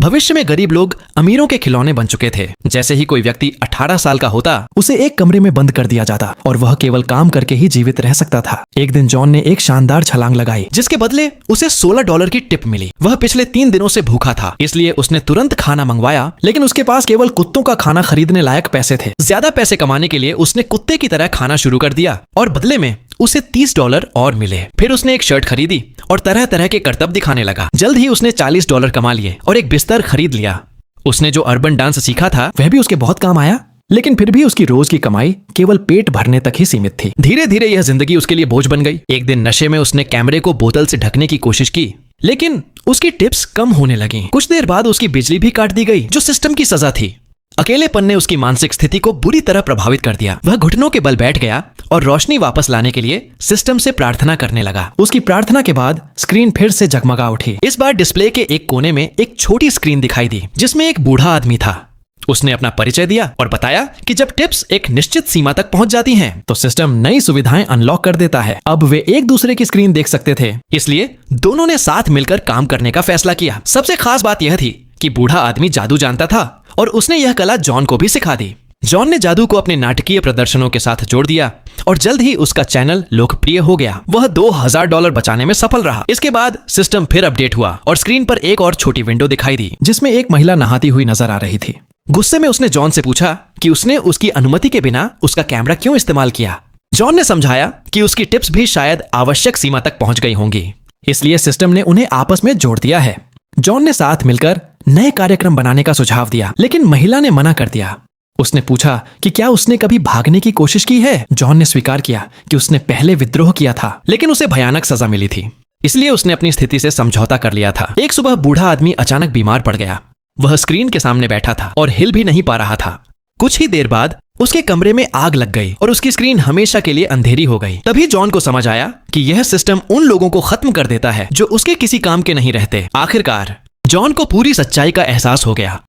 भविष्य में गरीब लोग अमीरों के खिलौने बन चुके थे। जैसे ही कोई व्यक्ति 18 साल का होता, उसे एक कमरे में बंद कर दिया जाता और वह केवल काम करके ही जीवित रह सकता था। एक दिन जॉन ने एक शानदार छलांग लगाई, जिसके बदले उसे $16 की टिप मिली। वह पिछले 3 दिनों से भूखा था, इसलिए उसने तुरंत खाना मंगवाया, लेकिन उसके पास केवल कुत्तों का खाना खरीदने लायक पैसे थे। ज्यादा पैसे कमाने के लिए उसने कुत्ते की तरह खाना शुरू कर दिया और बदले में उसे $30 और मिले। फिर उसने एक शर्ट खरीदी और तरह तरह के करतब दिखाने लगा। जल्द ही उसने $40 कमा लिए और एक बिस्तर खरीद लिया। उसने जो अर्बन डांस सीखा था वह भी उसके बहुत काम आया, लेकिन फिर भी उसकी रोज की कमाई केवल पेट भरने तक ही सीमित थी। धीरे धीरे यह जिंदगी उसके लिए बोझ बन गई। एक दिन नशे में उसने कैमरे को बोतल से ढकने की कोशिश की, लेकिन उसकी टिप्स कम होने लगी। कुछ देर बाद उसकी बिजली भी काट दी गई, जो सिस्टम की सजा थी। अकेलेपन ने उसकी मानसिक स्थिति को बुरी तरह प्रभावित कर दिया। वह घुटनों के बल बैठ गया और रोशनी वापस लाने के लिए सिस्टम से प्रार्थना करने लगा। उसकी प्रार्थना के बाद स्क्रीन फिर से जगमगा उठी। इस बार डिस्प्ले के एक कोने में एक छोटी स्क्रीन दिखाई दी, जिसमें एक बूढ़ा आदमी था। उसने अपना परिचय दिया और बताया कि जब टिप्स एक निश्चित सीमा तक पहुंच जाती हैं, तो सिस्टम नई सुविधाएं अनलॉक कर देता है। अब वे एक दूसरे की स्क्रीन देख सकते थे, इसलिए दोनों ने साथ मिलकर काम करने का फैसला किया। सबसे खास बात यह थी कि बूढ़ा आदमी जादू जानता था और उसने यह कला जॉन को भी सिखा दी। जॉन ने जादू को अपने नाटकीय प्रदर्शनों के साथ जोड़ दिया और जल्द ही उसका चैनल लोकप्रिय हो गया। वह $2000 बचाने में सफल रहा। इसके बाद सिस्टम फिर अपडेट हुआ और स्क्रीन पर एक और छोटी विंडो दिखाई दी, जिसमें एक महिला नहाती हुई नजर आ रही थी। गुस्से में उसने जॉन से पूछा कि उसने उसकी अनुमति के बिना उसका कैमरा क्यों इस्तेमाल किया। जॉन ने समझाया कि उसकी टिप्स भी शायद आवश्यक सीमा तक पहुंच गई होंगी, इसलिए सिस्टम ने उन्हें आपस में जोड़ दिया है। जॉन ने साथ मिलकर नए कार्यक्रम बनाने का सुझाव दिया, लेकिन महिला ने मना कर दिया। उसने पूछा कि क्या उसने कभी भागने की कोशिश की है। जॉन ने स्वीकार किया कि उसने पहले विद्रोह किया था, लेकिन उसे भयानक सजा मिली थी, इसलिए उसने अपनी स्थिति से समझौता कर लिया था। एक सुबह बूढ़ा आदमी अचानक बीमार पड़ गया। वह स्क्रीन के सामने बैठा था और हिल भी नहीं पा रहा था। कुछ ही देर बाद उसके कमरे में आग लग गई और उसकी स्क्रीन हमेशा के लिए अंधेरी हो गई। तभी जॉन को समझ आया कि यह सिस्टम उन लोगों को खत्म कर देता है जो उसके किसी काम के नहीं रहते। आखिरकार जॉन को पूरी सच्चाई का एहसास हो गया।